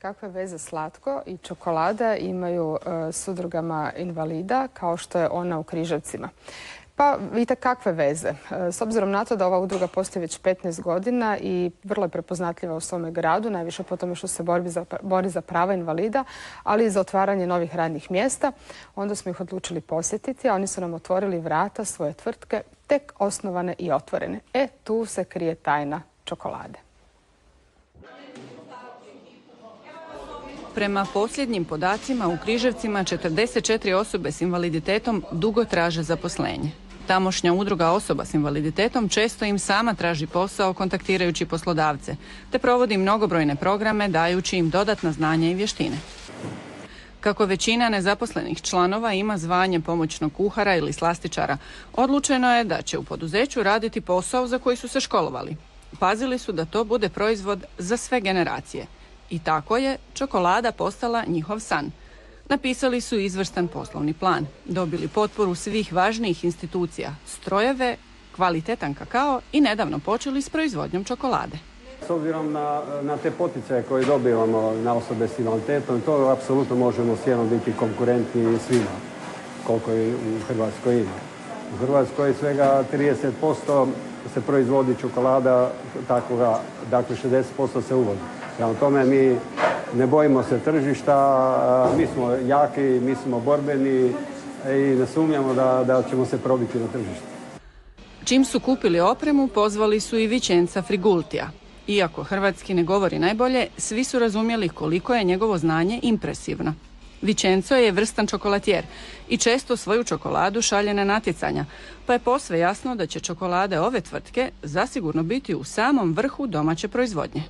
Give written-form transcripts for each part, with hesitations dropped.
kakve veze slatko i čokolada imaju s udrugama invalida kao što je ona u Križevcima. Pa vidite kakve veze. S obzirom na to da ova udruga postoji već 15 godina i vrlo je prepoznatljiva u svome gradu, najviše po tome što se bori za prava invalida, ali i za otvaranje novih radnih mjesta, onda smo ih odlučili posjetiti, a oni su nam otvorili vrata svoje tvrtke, tek osnovane i otvorene. Tu se krije tajna čokolade. Prema posljednjim podacima, u Križevcima 44 osobe s invaliditetom dugo traže zaposlenje. Tamošnja udruga osoba s invaliditetom često im sama traži posao kontaktirajući poslodavce, te provodi mnogobrojne programe dajući im dodatna znanja i vještine. Kako većina nezaposlenih članova ima zvanje pomoćnog kuhara ili slastičara, odlučeno je da će u poduzeću raditi posao za koji su se školovali. Pazili su da to bude proizvod za sve generacije. I tako je čokolada postala njihov san. Napisali su izvrstan poslovni plan, dobili potporu svih važnijih institucija, strojeve, kvalitetan kakao i nedavno počeli s proizvodnjom čokolade. S obzirom na te poticaje koje dobivamo na osobe s invaliditetom, to apsolutno možemo s jednom biti konkurentni svima, koliko je u Hrvatskoj ima. U Hrvatskoj svega 30% se proizvodi čokolada, takvoga, dakle 60% se uvozi. Prema tome mi ne bojimo se tržišta, mi smo jaki, mi smo borbeni i ne sumnjamo da ćemo se probiti na tržište. Čim su kupili opremu, pozvali su i Vicenza Frigultija. Iako hrvatski ne govori najbolje, svi su razumjeli koliko je njegovo znanje impresivno. Vicenzo je vrstan čokolatijer i često svoju čokoladu šalje na natjecanja, pa je posve jasno da će čokolade ove tvrtke zasigurno biti u samom vrhu domaće proizvodnje.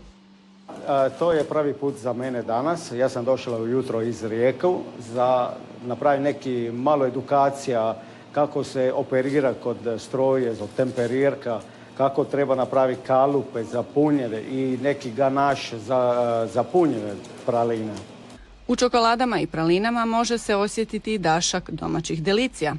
To je prvi put za mene danas. Ja sam došla ujutro iz Rijeku za napraviti neki malo edukacija kako se operira kod stroje, za temperirka, kako treba napraviti kalupe za punjeve i neki ganaš za punjeve praline. U čokoladama i pralinama može se osjetiti i dašak domaćih delicija,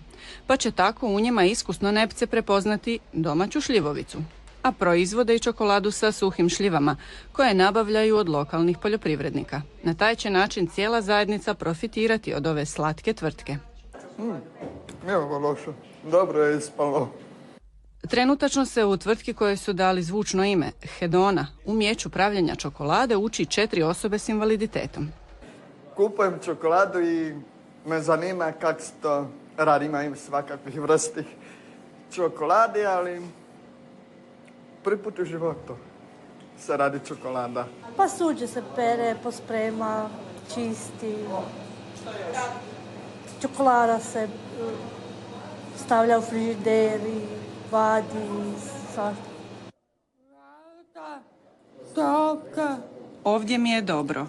pa će tako u njima iskusno nepce prepoznati domaću šljivovicu, a proizvode i čokoladu sa suhim šljivama, koje nabavljaju od lokalnih poljoprivrednika. Na taj će način cijela zajednica profitirati od ove slatke tvrtke. Evo loše, dobro je ispalo. Trenutačno se u tvrtki koje su dali zvučno ime, Hedona, umijeću pravljenja čokolade uči 4 osobe s invaliditetom. Kupujem čokoladu i me zanima kako se to radi. Ima svakakvih vrsti čokolade, ali prvi put u životu se radi čokolada. Pa suđe se pere, posprema, čisti. Čokolada se stavlja u frižider i vadi. Ovdje mi je dobro.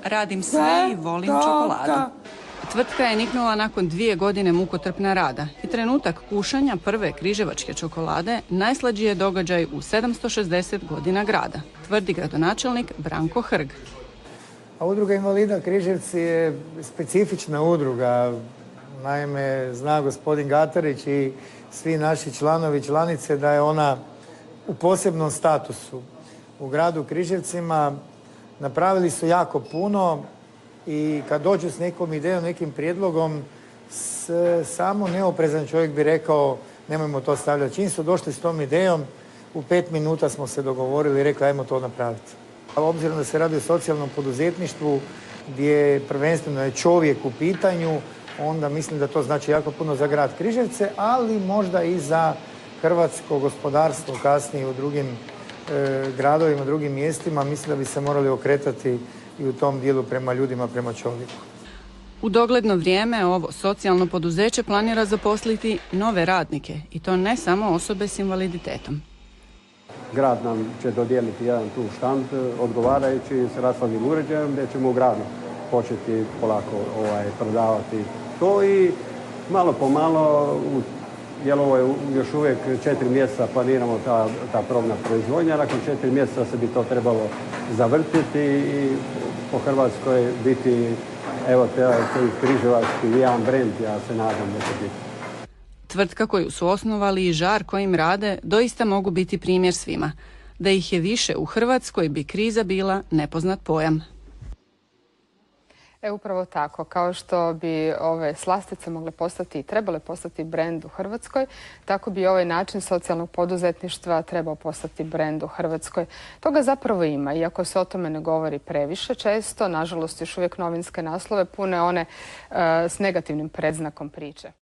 Radim sve i volim čokoladu. Tvrtka je niknula nakon 2 godine mukotrpna rada i trenutak kušanja prve križevačke čokolade najslađi je događaj u 760 godina grada, tvrdi gradonačelnik Branko Hrg. A udruga invalida Križevci je specifična udruga. Naime, zna gospodin Gatarić i svi naši članovi i članice da je ona u posebnom statusu. U gradu Križevcima napravili su jako puno i kad dođu s nekom idejom, nekim prijedlogom, samo neoprezan čovjek bi rekao nemojmo to stavljati. Čim su došli s tom idejom, u 5 minuta smo se dogovorili i rekli ajmo to napraviti. Obzirom da se radi o socijalnom poduzetništvu gdje prvenstveno je čovjek u pitanju, onda mislim da to znači jako puno za grad Križevce, ali možda i za hrvatsko gospodarstvo kasnije u drugim gradovima, drugim mjestima. Mislim da bi se morali okretati i u tom dijelu prema ljudima, prema čovjeku. U dogledno vrijeme ovo socijalno poduzeće planira zaposliti nove radnike i to ne samo osobe s invaliditetom. Grad nam će dodijeliti jedan tu štand odgovarajući s rashladnim uređajem gdje ćemo u gradu početi polako prodavati to i malo po malo, jer ovo je još uvijek 4 mjeseca planiramo ta probna proizvodnja, nakon 4 mjeseca se bi to trebalo zavrtiti i po Hrvatskoj biti evo taj križevački jedan brend, ja se nadam da će biti. Tvrtka koju su osnovali i žar kojim rade doista mogu biti primjer svima. Da ih je više u Hrvatskoj bi kriza bila nepoznat pojam. Upravo tako. Kao što bi ove slastice mogle postati i trebale postati brend u Hrvatskoj, tako bi ovaj način socijalnog poduzetništva trebao postati brend u Hrvatskoj. Toga zapravo ima, iako se o tome ne govori previše često. Nažalost, još uvijek novinske naslove pune one s negativnim predznakom priče.